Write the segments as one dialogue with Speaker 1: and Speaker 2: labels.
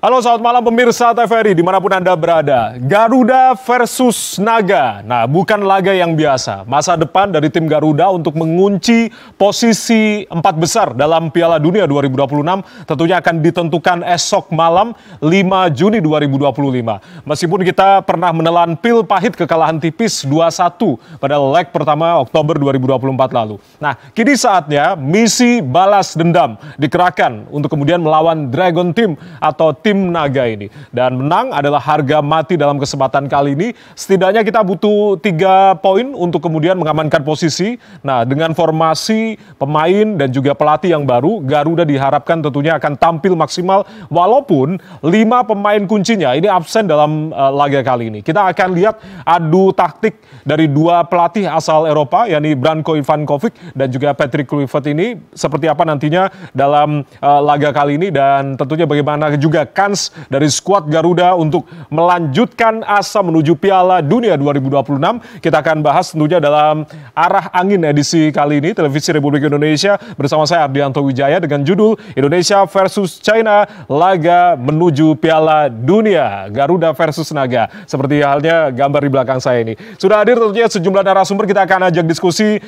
Speaker 1: Halo, selamat malam pemirsa TVRI dimanapun Anda berada. Garuda versus Naga. Nah, bukan laga yang biasa. Masa depan dari tim Garuda untuk mengunci posisi 4 besar dalam Piala Dunia 2026 tentunya akan ditentukan esok malam 5 Juni 2025. Meskipun kita pernah menelan pil pahit kekalahan tipis 2-1 pada leg pertama Oktober 2024 lalu. Nah, kini saatnya misi balas dendam dikerahkan untuk kemudian melawan Dragon Team atau tim Naga ini. Dan menang adalah harga mati dalam kesempatan kali ini. Setidaknya kita butuh 3 poin untuk kemudian mengamankan posisi. Nah, dengan formasi pemain dan juga pelatih yang baru, Garuda diharapkan tentunya akan tampil maksimal walaupun 5 pemain kuncinya ini absen dalam laga kali ini. Kita akan lihat adu taktik dari 2 pelatih asal Eropa, yakni Branko Ivankovic dan juga Patrick Kluivert ini seperti apa nantinya dalam laga kali ini, dan tentunya bagaimana juga kans dari skuad Garuda untuk melanjutkan asa menuju Piala Dunia 2026. Kita akan bahas tentunya dalam Arah Angin edisi kali ini, Televisi Republik Indonesia, bersama saya Ardianto Wijaya dengan judul Indonesia versus China, laga menuju Piala Dunia, Garuda versus Naga. Seperti halnya gambar di belakang saya ini. Sudah hadir tentunya sejumlah narasumber, kita akan ajak diskusi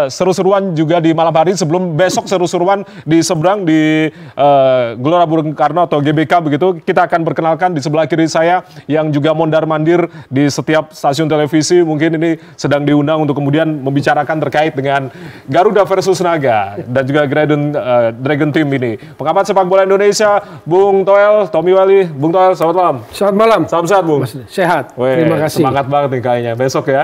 Speaker 1: seru-seruan juga di malam hari sebelum besok seru-seruan di seberang di Gelora Bung Karno atau GBK begitu. Kita akan perkenalkan di sebelah kiri saya yang juga mondar-mandir di setiap stasiun televisi, mungkin ini sedang diundang untuk kemudian membicarakan terkait dengan Garuda versus Naga dan juga Dragon Team ini. Pengamat sepak bola Indonesia, Bung Toel, Tommy Wali. Bung Toel, selamat malam.
Speaker 2: Selamat malam.
Speaker 1: Salam sehat, Bung.
Speaker 2: Sehat. Terima kasih.
Speaker 1: Semangat banget nih kayaknya. Besok ya.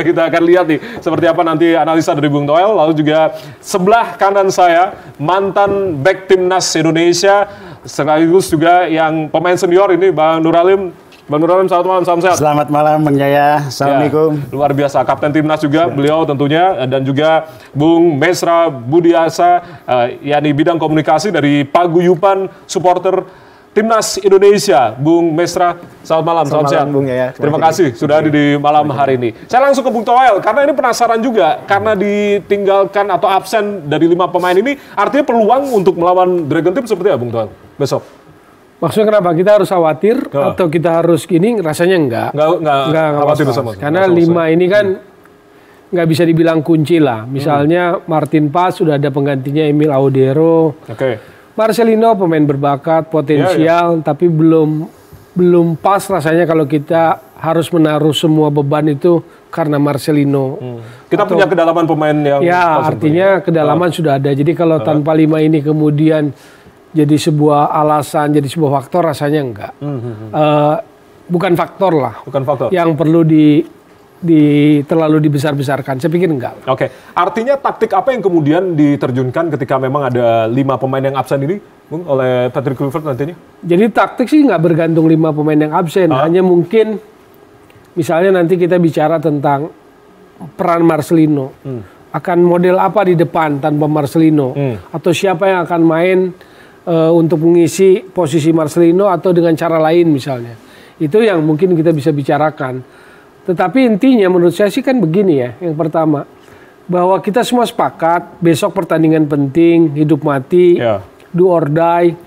Speaker 1: Kita akan lihat nih seperti apa nanti analisa dari Bung Toel. Lalu juga sebelah kanan saya, mantan back timnas Indonesia, sekaligus juga yang pemain senior ini, Bang Nuralim. Bang Nuralim, selamat malam, salam sehat.
Speaker 3: Selamat malam, Bang Jaya. Assalamualaikum.
Speaker 1: Ya, luar biasa, Kapten Timnas juga beliau tentunya, dan juga Bung Mesra Budiasa, yakni bidang komunikasi dari Paguyuban Supporter Timnas Indonesia. Bung Mesra, selamat malam, salam sehat.
Speaker 3: Bung Jaya.
Speaker 1: Terima kasih sudah hadir di malam hari ini. Saya langsung ke Bung Toel, karena ini penasaran juga, karena ditinggalkan atau absen dari 5 pemain ini, artinya peluang untuk melawan Dragon Team seperti apa, Bung Toel, besok?
Speaker 2: Maksudnya kenapa? Kita harus khawatir atau kita harus gini? Rasanya enggak. Enggak khawatir sama. Karena 5 ini kan nggak bisa dibilang kunci lah. Misalnya Martin Paz sudah ada penggantinya, Emil Audero. Marcelino pemain berbakat, potensial, tapi belum pas rasanya kalau kita harus menaruh semua beban itu karena Marcelino.
Speaker 1: Kita punya kedalaman pemain yang
Speaker 2: artinya kedalaman sudah ada. Jadi kalau tanpa 5 ini kemudian jadi sebuah alasan, jadi sebuah faktor, rasanya enggak. Bukan faktor lah.
Speaker 1: Bukan faktor.
Speaker 2: Yang perlu terlalu dibesar-besarkan. Saya pikir enggak.
Speaker 1: Oke. Artinya taktik apa yang kemudian diterjunkan ketika memang ada 5 pemain yang absen ini, Bung, oleh Patrick Kluivert nantinya?
Speaker 2: Jadi taktik sih nggak bergantung 5 pemain yang absen. Hanya mungkin misalnya nanti kita bicara tentang peran Marcelino. Akan model apa di depan tanpa Marcelino? Atau siapa yang akan main untuk mengisi posisi Marcelino atau dengan cara lain misalnya. Itu yang mungkin kita bisa bicarakan. Tetapi intinya menurut saya sih kan begini ya. Yang pertama, bahwa kita semua sepakat besok pertandingan penting, hidup mati, do or die.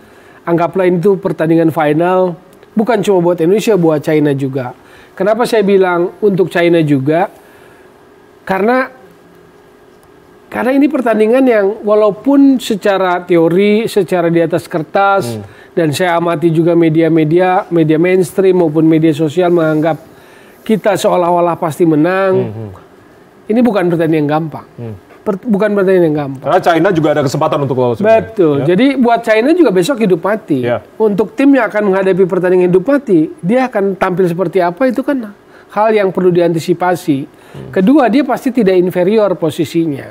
Speaker 2: Anggaplah itu pertandingan final, bukan cuma buat Indonesia, buat China juga. Kenapa saya bilang untuk China juga? Karena ini pertandingan yang walaupun secara teori, secara di atas kertas, dan saya amati juga media mainstream maupun media sosial menganggap kita seolah-olah pasti menang. Ini bukan pertandingan yang gampang. Bukan pertandingan yang gampang.
Speaker 1: Karena China juga ada kesempatan untuk lolos.
Speaker 2: Betul. Ya? Jadi buat China juga besok hidup mati. Untuk tim yang akan menghadapi pertandingan hidup mati, dia akan tampil seperti apa, itu kan hal yang perlu diantisipasi. Kedua, dia pasti tidak inferior posisinya.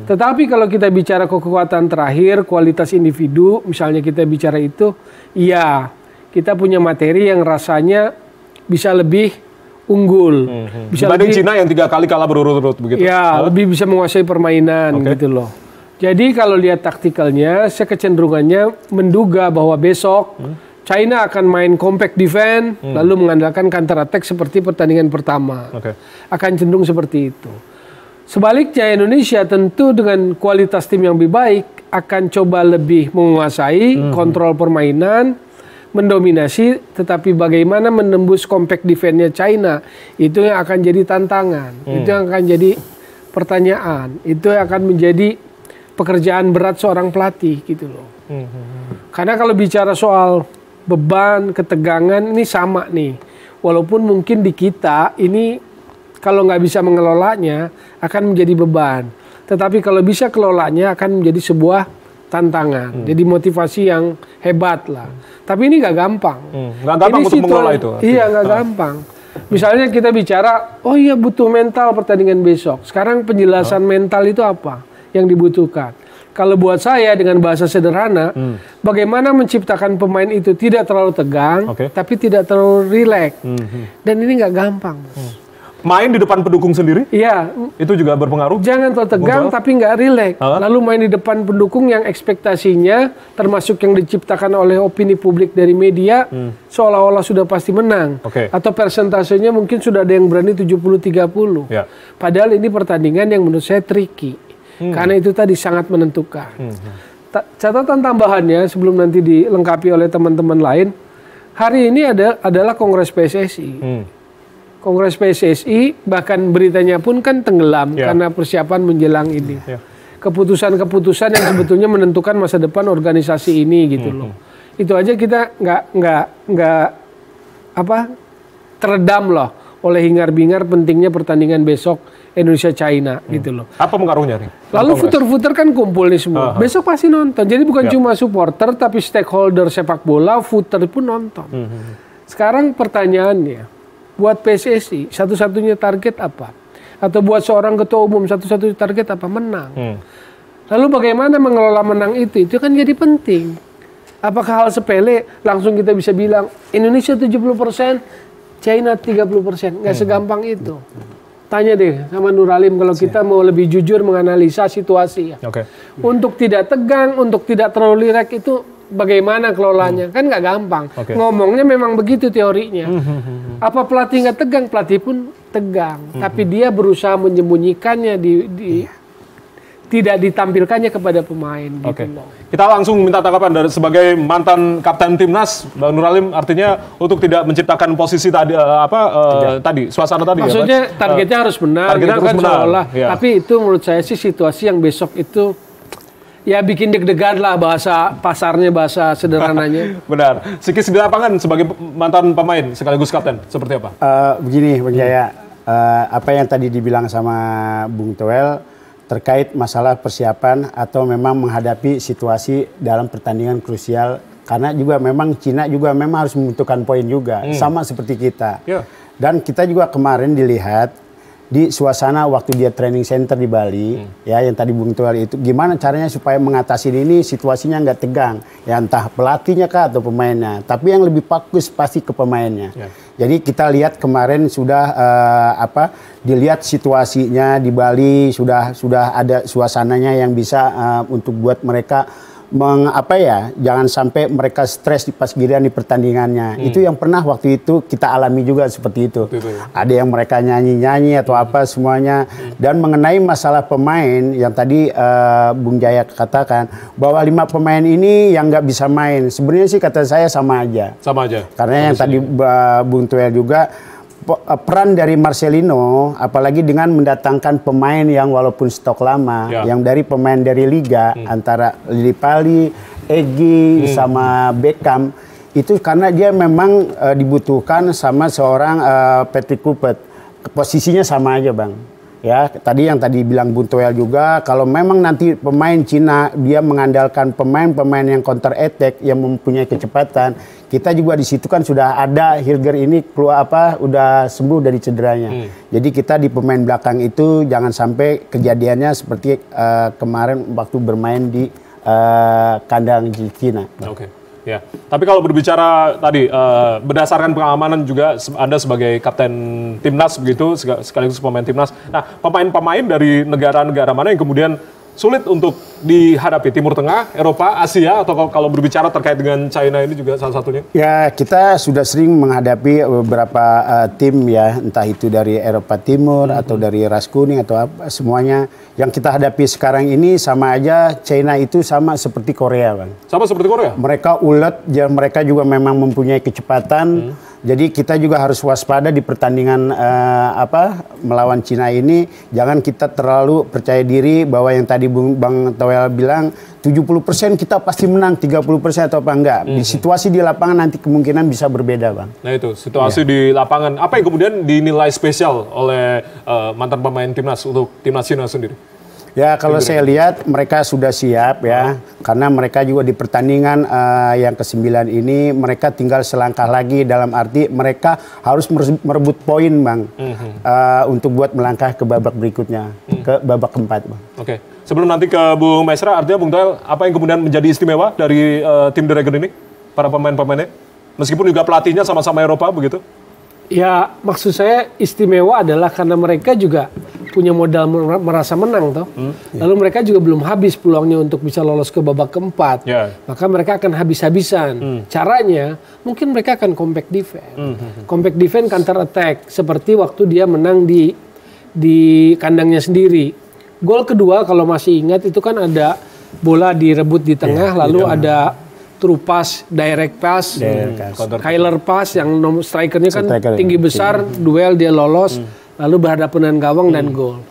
Speaker 2: Tetapi kalau kita bicara kekuatan terakhir, kualitas individu, misalnya kita bicara itu, iya, kita punya materi yang rasanya bisa lebih unggul. Bisa
Speaker 1: dibanding Cina yang 3 kali kalah berurut-urut begitu.
Speaker 2: Ya, lebih bisa menguasai permainan gitu loh. Jadi kalau lihat taktikalnya, saya kecenderungannya menduga bahwa besok China akan main compact defense, lalu mengandalkan counter attack seperti pertandingan pertama. Akan cenderung seperti itu. Sebaliknya Indonesia tentu dengan kualitas tim yang lebih baik akan coba lebih menguasai kontrol permainan, mendominasi, tetapi bagaimana menembus compact defense-nya China itu yang akan jadi tantangan, itu yang akan jadi pertanyaan, itu yang akan menjadi pekerjaan berat seorang pelatih gitu loh. Karena kalau bicara soal beban, ketegangan ini sama nih, walaupun mungkin di kita ini kalau nggak bisa mengelolanya akan menjadi beban, tetapi kalau bisa kelolanya akan menjadi sebuah tantangan, jadi motivasi yang hebat lah. Tapi ini nggak gampang.
Speaker 1: Nggak gampang
Speaker 2: ini
Speaker 1: untuk mengelola itu.
Speaker 2: Iya, nggak gampang. Misalnya kita bicara, oh iya butuh mental pertandingan besok. Sekarang penjelasan mental itu apa yang dibutuhkan? Kalau buat saya dengan bahasa sederhana, bagaimana menciptakan pemain itu tidak terlalu tegang, tapi tidak terlalu rileks. Dan ini nggak gampang.
Speaker 1: Main di depan pendukung sendiri?
Speaker 2: Iya.
Speaker 1: Itu juga berpengaruh?
Speaker 2: Jangan terlalu tegang tapi nggak rileks. Lalu main di depan pendukung yang ekspektasinya termasuk yang diciptakan oleh opini publik dari media seolah-olah sudah pasti menang. Atau persentasenya mungkin sudah ada yang berani 70-30. Padahal ini pertandingan yang menurut saya tricky. Karena itu tadi sangat menentukan. Catatan tambahannya sebelum nanti dilengkapi oleh teman-teman lain, hari ini adalah Kongres PSSI. Kongres PSSI bahkan beritanya pun kan tenggelam karena persiapan menjelang ini. Keputusan-keputusan yang sebetulnya menentukan masa depan organisasi ini gitu loh. Itu aja kita nggak teredam loh oleh hingar-bingar pentingnya pertandingan besok Indonesia China gitu loh.
Speaker 1: Apa pengaruhnya nih?
Speaker 2: Lalu futer-futer kan kumpul nih semua. Besok pasti nonton. Jadi bukan cuma supporter tapi stakeholder sepak bola, futer pun nonton. Sekarang pertanyaannya, buat PSSI satu-satunya target apa? Atau buat seorang ketua umum satu-satunya target apa? Menang. Lalu bagaimana mengelola menang itu? Itu kan jadi penting. Apakah hal sepele langsung kita bisa bilang Indonesia 70%, China 30%? Nggak segampang itu. Tanya deh sama Nuralim kalau kita mau lebih jujur menganalisa situasi ya. Untuk tidak tegang, untuk tidak terlalu rileks itu bagaimana kelolanya? Kan nggak gampang. Ngomongnya memang begitu teorinya. Apa pelatih nggak tegang? Pelatih pun tegang. Tapi dia berusaha menyembunyikannya, tidak ditampilkannya kepada pemain. Gitu loh.
Speaker 1: Kita langsung minta tanggapan dari sebagai mantan kapten timnas, Bang Nuralim, artinya untuk tidak menciptakan posisi tadi tadi suasana tadi.
Speaker 2: Maksudnya targetnya harus benar,
Speaker 1: targetnya
Speaker 2: gitu
Speaker 1: harus
Speaker 2: kan seolah. Tapi itu menurut saya sih situasi yang besok itu ya bikin deg-degan lah bahasa pasarnya, bahasa sederhananya.
Speaker 1: Benar. Sikis di lapangan sebagai mantan pemain sekaligus kapten seperti apa?
Speaker 3: Begini, Bang Jaya, apa yang tadi dibilang sama Bung Toel terkait masalah persiapan atau memang menghadapi situasi dalam pertandingan krusial, karena juga memang Cina juga memang harus membutuhkan poin juga, sama seperti kita. Dan kita juga kemarin dilihat di suasana waktu dia training center di Bali, ya yang tadi Bung Toel itu, gimana caranya supaya mengatasi ini situasinya nggak tegang, ya entah pelatihnya kah atau pemainnya, tapi yang lebih fokus pasti ke pemainnya. Jadi kita lihat kemarin sudah dilihat situasinya di Bali sudah ada suasananya yang bisa untuk buat mereka jangan sampai mereka stres pas giliran di pertandingannya. Itu yang pernah waktu itu kita alami juga seperti itu. Ada yang mereka nyanyi-nyanyi atau apa semuanya. Dan mengenai masalah pemain yang tadi Bung Jaya katakan bahwa 5 pemain ini yang nggak bisa main. Sebenarnya sih kata saya sama aja.
Speaker 1: Sama aja.
Speaker 3: Karena yang tadi Bung Toel juga peran dari Marcelino, apalagi dengan mendatangkan pemain yang walaupun stok lama, yang dari pemain dari Liga, antara Lili Pali, Egy, sama Beckham, itu karena dia memang dibutuhkan sama seorang Patrick Kluivert. Posisinya sama aja, Bang. Ya, tadi yang tadi bilang Bung Toel juga, kalau memang nanti pemain Cina dia mengandalkan pemain-pemain yang counter attack yang mempunyai kecepatan, kita juga di situ kan sudah ada Hilger ini keluar udah sembuh dari cederanya. Jadi kita di pemain belakang itu jangan sampai kejadiannya seperti kemarin waktu bermain di kandang di Cina.
Speaker 1: Ya, tapi kalau berbicara tadi berdasarkan pengamanan juga Anda sebagai kapten timnas begitu sekaligus pemain timnas. Nah, pemain-pemain dari negara-negara mana yang kemudian sulit untuk dihadapi? Timur Tengah, Eropa, Asia, atau kalau berbicara terkait dengan China ini juga salah satunya?
Speaker 3: Ya, kita sudah sering menghadapi beberapa tim ya, entah itu dari Eropa Timur atau dari ras kuning atau apa, semuanya. Yang kita hadapi sekarang ini sama aja, China itu sama seperti Korea, Bang.
Speaker 1: Sama seperti Korea?
Speaker 3: Mereka ulet, mereka juga memang mempunyai kecepatan. Jadi kita juga harus waspada di pertandingan melawan Cina ini. Jangan kita terlalu percaya diri bahwa yang tadi Bang Towel bilang 70% kita pasti menang, 30% atau apa enggak. Di situasi di lapangan nanti kemungkinan bisa berbeda, Bang.
Speaker 1: Nah itu, situasi di lapangan. Apa yang kemudian dinilai spesial oleh mantan pemain timnas untuk timnas Cina sendiri?
Speaker 3: Ya, kalau saya lihat mereka sudah siap ya, karena mereka juga di pertandingan yang ke-9 ini mereka tinggal selangkah lagi, dalam arti mereka harus merebut poin, Bang, untuk buat melangkah ke babak berikutnya, ke babak keempat, Bang.
Speaker 1: Oke, sebelum nanti ke Bung Maesra, artinya Bung Toel, apa yang kemudian menjadi istimewa dari tim The Dragon ini, para pemain-pemainnya, meskipun juga pelatihnya sama-sama Eropa begitu?
Speaker 2: Ya, maksud saya istimewa adalah karena mereka juga punya modal merasa menang, toh. Lalu mereka juga belum habis peluangnya untuk bisa lolos ke babak keempat. Maka mereka akan habis-habisan. Caranya, mungkin mereka akan compact defense. Compact defense, counter attack. Seperti waktu dia menang di kandangnya sendiri. Gol kedua, kalau masih ingat, itu kan ada bola direbut di tengah, lalu ada true pass, direct pass, Kyler pass yang strikernya kan tinggi besar, duel dia lolos, lalu berhadapan dengan gawang dan gol.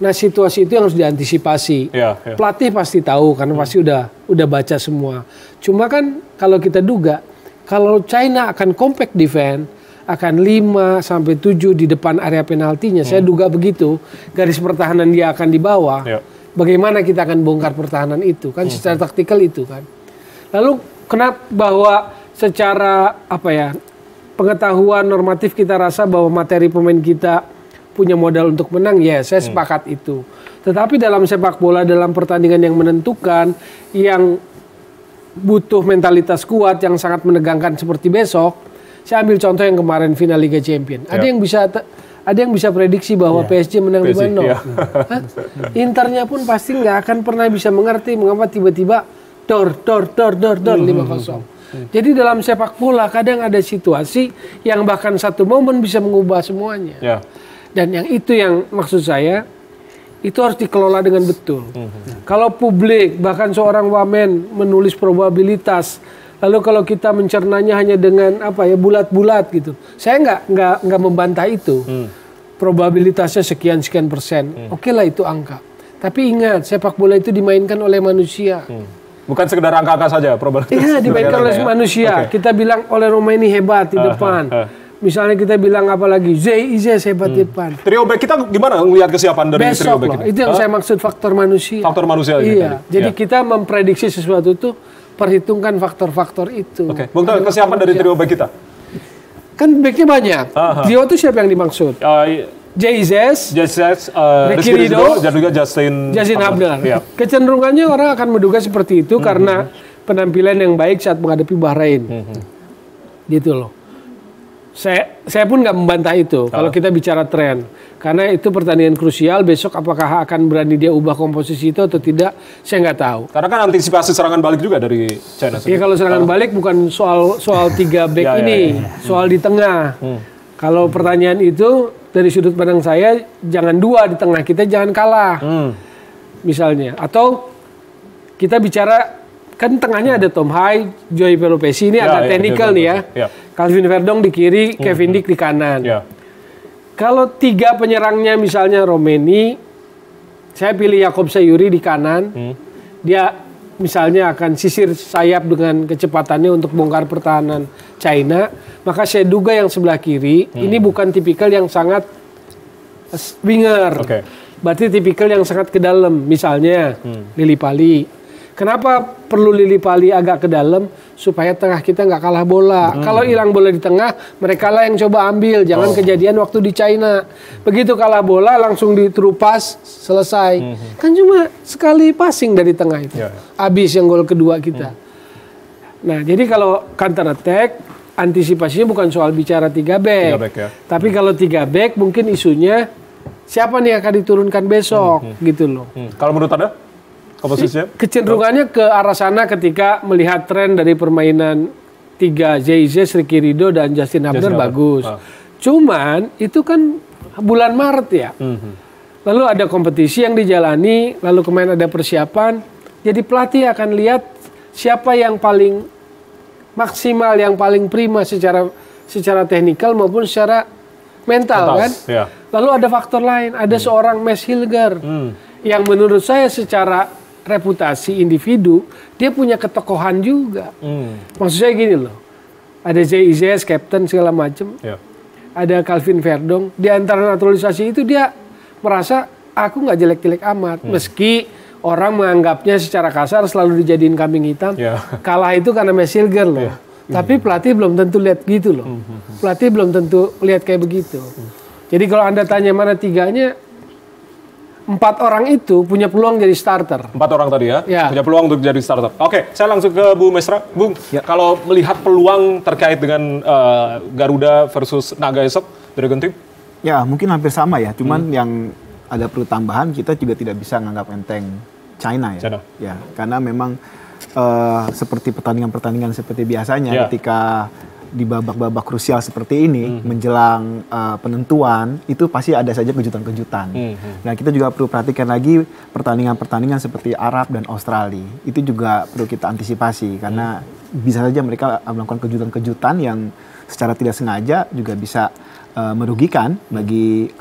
Speaker 2: Nah, situasi itu yang harus diantisipasi. Pelatih pasti tahu karena pasti udah baca semua. Cuma kan kalau kita duga, kalau China akan compact defense, akan 5 sampai 7 di depan area penaltinya, saya duga begitu, garis pertahanan dia akan di bawah. Bagaimana kita akan bongkar pertahanan itu? Kan secara taktikal itu kan. Lalu kenapa bahwa secara pengetahuan normatif kita rasa bahwa materi pemain kita punya modal untuk menang, ya saya sepakat itu. Tetapi dalam sepak bola, dalam pertandingan yang menentukan, yang butuh mentalitas kuat, yang sangat menegangkan seperti besok, saya ambil contoh yang kemarin final Liga Champions. Ada yang bisa prediksi bahwa PSG menang 5-0. Internya pun pasti nggak akan pernah bisa mengerti mengapa tiba-tiba dor 5-0. Jadi dalam sepak bola kadang ada situasi yang bahkan satu momen bisa mengubah semuanya. Dan yang itu yang maksud saya, itu harus dikelola dengan betul. Kalau publik, bahkan seorang wamen menulis probabilitas, lalu kalau kita mencernanya hanya dengan bulat-bulat gitu, saya nggak membantah itu. Probabilitasnya sekian persen, oke lah itu angka. Tapi ingat, sepak bola itu dimainkan oleh manusia.
Speaker 1: Bukan sekedar angka-angka saja, probabilitas.
Speaker 2: Iya, dimainkan oleh manusia. Kita bilang oleh Roma ini hebat di depan. Misalnya kita bilang apa lagi, Izes hebat di depan.
Speaker 1: Trio back kita gimana melihat kesiapan dari trio back ini?
Speaker 2: Itu yang saya maksud faktor manusia.
Speaker 1: Faktor manusia ini.
Speaker 2: Iya, jadi kita memprediksi sesuatu itu, perhitungkan faktor-faktor itu.
Speaker 1: Oke, Bung Toel, kesiapan dari trio back kita?
Speaker 2: Kan backnya banyak. Trio itu siapa yang dimaksud? Jesus, Ricky Ridho,
Speaker 1: dan juga Justin
Speaker 2: Hubner. Kecenderungannya orang akan menduga seperti itu karena penampilan yang baik saat menghadapi Bahrain. Gitu loh. Saya pun nggak membantah itu kalau kita bicara tren. Karena itu pertandingan krusial, besok apakah akan berani dia ubah komposisi itu atau tidak, saya nggak tahu.
Speaker 1: Karena kan antisipasi serangan balik juga dari China.
Speaker 2: Iya, kalau serangan balik bukan soal 3 back ini, soal di tengah. Kalau pertanyaan itu dari sudut pandang saya, jangan 2 di tengah, kita jangan kalah. Misalnya, atau kita bicara, kan tengahnya ada Tom Hai, Joey Pelopesi, ini agak teknikal nih ya. Calvin Verdong di kiri, Kevin Dick di kanan. Kalau 3 penyerangnya misalnya Romeni, saya pilih Yakob Sayuri di kanan. Dia misalnya akan sisir sayap dengan kecepatannya untuk bongkar pertahanan China. Maka saya duga yang sebelah kiri, ini bukan tipikal yang sangat winger. Berarti tipikal yang sangat ke dalam. Misalnya Lili Pali. Kenapa perlu Lili Pali agak ke dalam? Supaya tengah kita nggak kalah bola. Kalau hilang bola di tengah, mereka lah yang coba ambil. Jangan kejadian waktu di China. Begitu kalah bola, langsung di true pass, selesai. Kan cuma sekali passing dari tengah itu. Habis yang gol kedua kita. Nah, jadi kalau counter attack, antisipasinya bukan soal bicara 3 back. Tapi kalau 3 back, mungkin isunya siapa nih yang akan diturunkan besok, gitu loh.
Speaker 1: Kalau menurut Anda? komposisinya?
Speaker 2: Kecenderungannya ke arah sana ketika melihat tren dari permainan 3 Zaize, Ricky Ridho, dan Justin Hubner bagus. Cuman itu kan bulan Maret ya. Lalu ada kompetisi yang dijalani, lalu kemarin ada persiapan. Jadi pelatih akan lihat siapa yang paling maksimal, yang paling prima secara teknikal maupun secara mental kan.
Speaker 1: Ya.
Speaker 2: Lalu ada faktor lain, ada seorang Mes Hilger yang menurut saya secara reputasi individu dia punya ketokohan juga. Maksud saya gini loh, ada Zaize, captain segala macam, ada Calvin Verdong. Di antara naturalisasi itu dia merasa aku nggak jelek-jelek amat, meski orang menganggapnya secara kasar selalu dijadiin kambing hitam. Kalah itu karena Mes Hilger loh. Tapi pelatih belum tentu lihat gitu loh. Pelatih belum tentu lihat kayak begitu. Jadi kalau Anda tanya mana tiganya, 4 orang itu punya peluang jadi starter.
Speaker 1: 4 orang tadi ya? Punya peluang untuk jadi starter. Oke, saya langsung ke Bu Mesra. Bung, kalau melihat peluang terkait dengan Garuda versus Naga esok, Dragon Team?
Speaker 4: Ya, mungkin hampir sama ya. Cuman yang ada perlu tambahan, kita juga tidak bisa menganggap enteng China ya. Ya, karena memang seperti pertandingan-pertandingan seperti biasanya ketika di babak-babak krusial seperti ini menjelang penentuan itu pasti ada saja kejutan-kejutan. Nah, kita juga perlu perhatikan lagi pertandingan-pertandingan seperti Arab dan Australia. Itu juga perlu kita antisipasi karena bisa saja mereka melakukan kejutan-kejutan yang secara tidak sengaja juga bisa merugikan bagi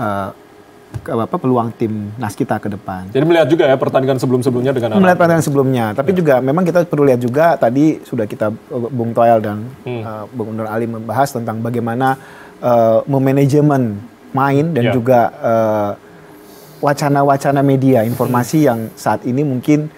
Speaker 4: peluang timnas kita ke depan.
Speaker 1: Jadi melihat juga ya pertandingan sebelum-sebelumnya dengan
Speaker 4: melihat pertandingan sebelumnya, tapi juga memang kita perlu lihat juga tadi sudah kita Bung Toel dan Bung Nur Ali membahas tentang bagaimana memanajemen main dan juga wacana-wacana media informasi yang saat ini mungkin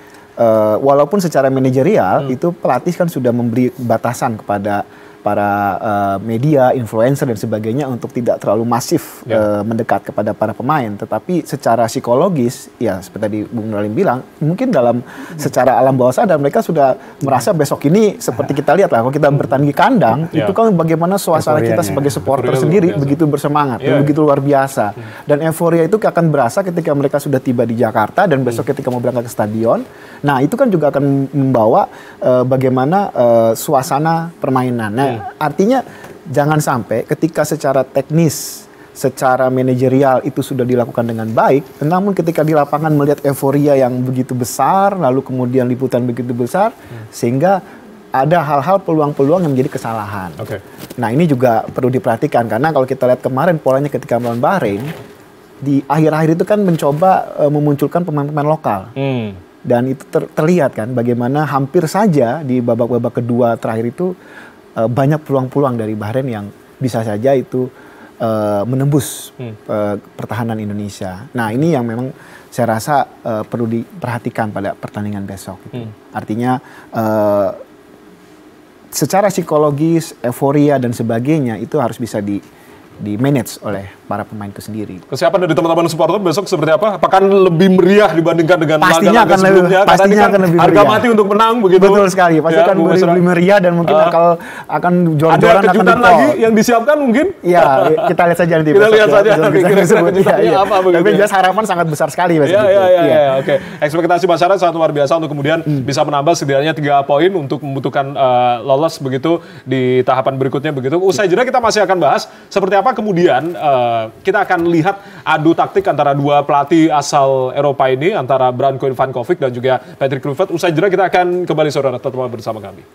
Speaker 4: walaupun secara manajerial itu pelatih kan sudah memberi batasan kepada para media, influencer dan sebagainya untuk tidak terlalu masif mendekat kepada para pemain. Tetapi secara psikologis, ya seperti tadi Bung Nalim bilang, mungkin dalam secara alam bawah sadar mereka sudah merasa besok ini seperti kita lihat lah, kalau kita bertanding di kandang, itu kan bagaimana suasana kita sebagai supporter sendiri begitu bersemangat, dan begitu luar biasa. Dan euforia itu akan berasa ketika mereka sudah tiba di Jakarta dan besok ketika mau berangkat ke stadion. Nah, itu kan juga akan membawa bagaimana suasana permainan. Nah, artinya jangan sampai ketika secara teknis, secara manajerial itu sudah dilakukan dengan baik, namun ketika di lapangan melihat euforia yang begitu besar, lalu kemudian liputan begitu besar, sehingga ada hal-hal peluang-peluang yang menjadi kesalahan. Nah, ini juga perlu diperhatikan karena kalau kita lihat kemarin polanya ketika melawan Bahrain, di akhir-akhir itu kan mencoba memunculkan pemain-pemain lokal. Dan itu terlihat kan bagaimana hampir saja di babak-babak kedua terakhir itu banyak peluang-peluang dari Bahrain yang bisa saja itu menembus pertahanan Indonesia. Nah, ini yang memang saya rasa perlu diperhatikan pada pertandingan besok. Artinya secara psikologis, euforia dan sebagainya itu harus bisa di-manage oleh para pemain itu sendiri.
Speaker 1: Kesiapan dari teman-teman supporter besok seperti apa? Apakah lebih meriah dibandingkan dengan laga-laga sebelumnya?
Speaker 4: Pastinya akan lebih meriah.
Speaker 1: Harga mati untuk menang begitu.
Speaker 4: Betul sekali. Pasti akan lebih meriah dan mungkin akan jor-joran.
Speaker 1: Ada kejutan lagi yang disiapkan mungkin?
Speaker 4: Iya, kita lihat saja nanti.
Speaker 1: Kita lihat saja.
Speaker 4: Apa begitu. Tapi jelas harapan sangat besar sekali.
Speaker 1: Iya. Oke. Ekspektasi masyarakat sangat luar biasa untuk kemudian bisa menambah setidaknya 3 poin untuk membutuhkan lolos begitu di tahapan berikutnya begitu. Usai jeda kita masih akan bahas seperti apa kemudian kita akan lihat adu taktik antara dua pelatih asal Eropa ini, antara Branko Ivanovic dan juga Patrick Kluivert. Usai jeda kita akan kembali saudara, tetap bersama kami.